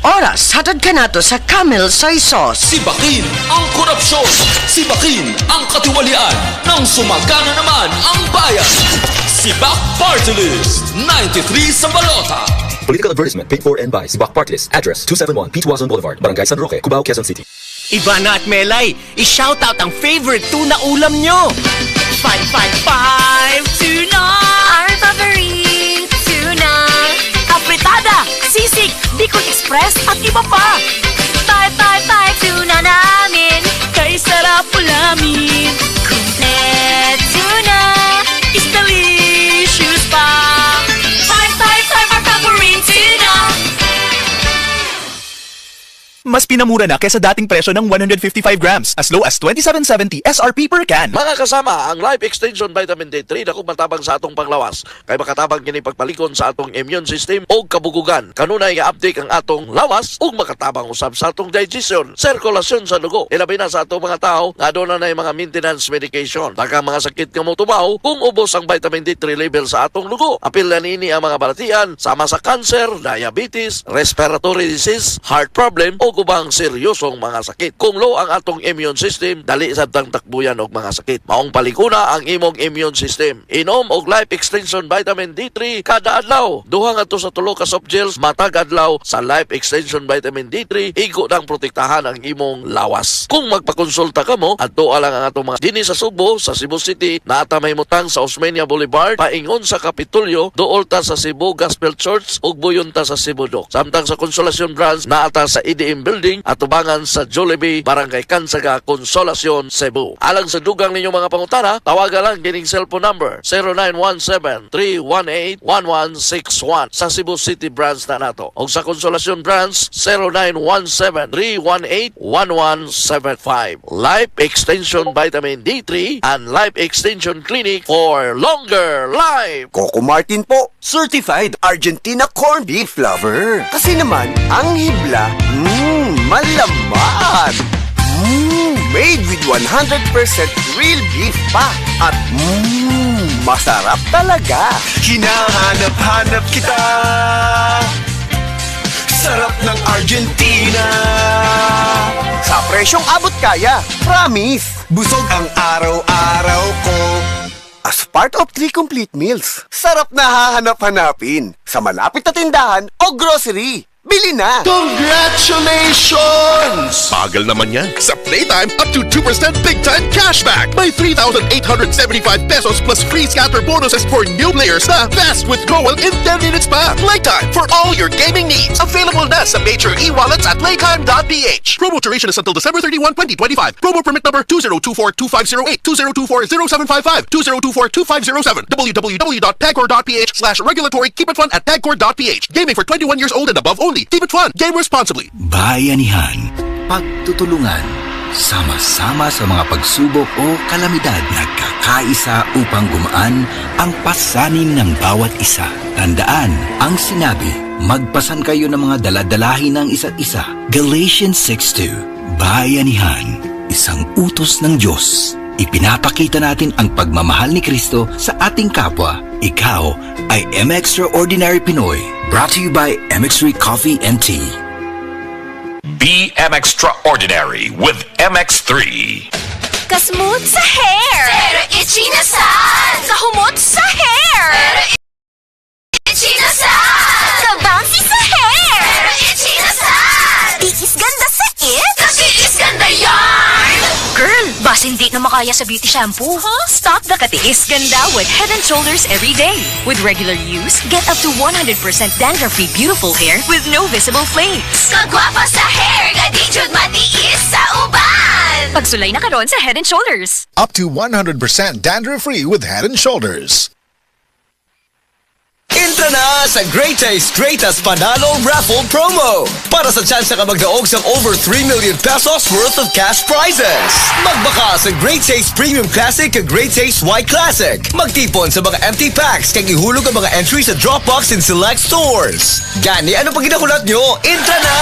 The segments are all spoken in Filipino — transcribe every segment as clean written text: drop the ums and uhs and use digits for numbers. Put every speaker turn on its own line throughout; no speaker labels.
Oras, hatod ka nato sa Camel Soy Sauce.
Sibakin ang korupsyon. Sibakin ang katiwalian ng sumagana naman ang bayan. Sibak Party List 93 sa balota.
Political advertisement paid for and by Sibak Party List. Address 271 P. Tuazon Boulevard, Barangay San Roque, Cubao, Quezon City.
Ivana at Melay, i-shoutout ang favorite tuna ulam nyo. 555 tuna!
Our favorite tuna. Apretada, sisig, Bicol Express at iba pa. 555 tuna namin. Kay sarap ulamin. Complete tuna is delicious pa. 555 our favorite tuna.
Mas pinamura na kesa dating presyo ng 155 grams, as low as 27.70 SRP per can.
Mga kasama, ang Life Extension Vitamin D3 na kung matabang sa atong panglawas. Kay makatabang kini pagpalikon sa atong immune system o kabugugan. Kanunay i-update ang atong lawas o makatabang usab sa atong digestion, sirkulasyon sa dugo. Ilabi na sa atong mga tao nga doon na mga maintenance medication. Taka mga sakit nga mo tumaw kung ubos ang vitamin D3 level sa atong dugo. Apil na nini ang mga balatian sama sa cancer, diabetes, respiratory disease, heart problem o gubang seryosong mga sakit. Kung low ang atong immune system, dali sabtang takbuyan og mga sakit. Maong palikuna ang imong immune system. Inom og Life Extension Vitamin D3 kada adlaw. Duha nga to sa tulo ka soft gels matag adlaw sa Life Extension Vitamin D3, igo nang protektahan ang imong lawas. Kung magpakonsulta ka mo, adto lang ang atong mga dinhi sa Subo, sa Cebu City, naata may mutang sa Osmeña Boulevard, paingon sa Kapitolyo, duol ta sa Cebu Gospel Church ug buyon ta sa Cebu Doc. Samtang sa Consolacion Branch, naata sa EDM Building at tubangan sa Jollibee, Barangay Kansaga, Consolacion, Cebu. Alang sa dugang ninyong mga pangutana, tawagan lang kining cellphone number 0917-318-1161 sa Cebu City Branch na nato. O sa Consolacion Branch, 0917-318-1175. Life Extension Vitamin D3 and Life Extension Clinic for longer life.
Coco Martin po, certified Argentina corned beef lover. Kasi naman, ang hibla, malaman. Made with 100% real beef pa. At masarap talaga. Hinahanap-hanap kita. Sarap ng Argentina. Sa presyong abot kaya, promise. Busog ang araw-araw ko. As part of 3 complete meals, sarap na hahanap-hanapin sa malapit na tindahan o grocery. Bili na!
Congratulations! Bagal naman yan. Sa Playtime, up to 2% big time cashback. May 3,875 pesos plus free scatter bonuses for new players na fast withdrawal in 10 minutes pa. Playtime for all your gaming needs. Available na sa major e-wallets at playtime.ph. Promo duration is until December 31, 2025. Promo permit number 2024-2508, 2024-0755, 2024-2507, www.tagcore.ph/regulatory keep it fun at tagcore.ph. Gaming for 21 years old and above only. Keep it fun. Game responsibly.
Bayanihan, pagtutulungan, sama-sama sa mga pagsubok o kalamidad, nagkakaisa upang gumaan ang pasanin ng bawat isa. Tandaan ang sinabi, magpasan kayo ng mga daladalahin ng isa't isa. Galatians 6:2. Bayanihan, isang utos ng Diyos. Ipinapakita natin ang pagmamahal ni Kristo sa ating kapwa. Ikaw ay M-Extraordinary Pinoy. Brought to you by MX3 Coffee and Tea.
Be M-Extraordinary with MX3.
Kasmooth sa hair. Pero itchy na sad. Kahumot sa hair. Pero itchy na sad. Ka-bouncy sa hair. Pero itchy na sad. Tiis ganda sa it. Kasi is ganda yarn. Girl, bas hindi na makaya sa beauty shampoo. Stop the katiis ganda with Head & Shoulders every day. With regular use, get up to 100% dandruff-free beautiful hair with no visible flakes.
Kagwapa sa hair, gadijud matiis sa uban.
Pagsulay na karon sa Head & Shoulders.
Up to 100% dandruff-free with Head & Shoulders.
Entra na sa Great Taste Greatest Panalo Raffle Promo para sa chance na magdaog sa over 3 million pesos worth of cash prizes. Magbaka sa Great Taste Premium Classic at Great Taste White Classic. Magtipon sa mga empty packs kag ihulog ang mga entries sa Dropbox in select stores. Gani, ano pag ginakulat nyo? Entra na!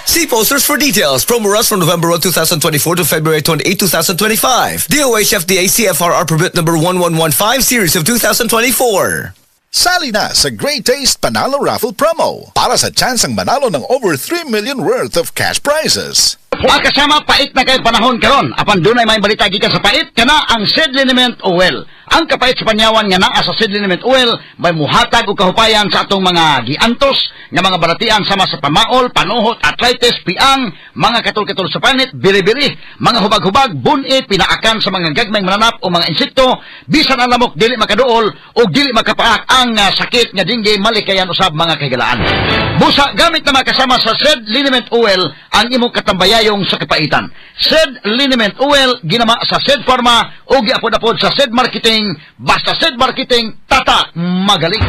See posters for details. Promo runs from November 1, 2024 to February 28, 2025. DOH FDA CFRR permit number 1115 series of 2024.
Sali na sa Great Taste Panalo Raffle Promo para sa chance ang manalo ng over 3 million worth of cash prizes.
Mga kasama, pait na kayo panahon karon. Apan dunay may balita gikan sa pait kana ang seed liniment oil. Ang kapait sa panyawan nga naa sa seed liniment oil may muhatag og kahupayan sa atong mga giantos nga mga balatian sama sa pamaol, panuhot, arthritis, piang, mga katol-katol sa panit, biri-biri, mga hubag-hubag, bunit, pinaakan sa mga gagmay mananap o mga insekto, bisan ang lamok dili makaduol o dili makapaak ang sakit nga dingge malikayan usab mga kagalaan. Busa gamit na makasama sa seed liniment oil ang imong katambayayong sa kapaitan. Seed liniment oil ginama sa Seed Pharma o giapod-apod sa Seed Marketing. Basta Seed Marketing, tata magaling.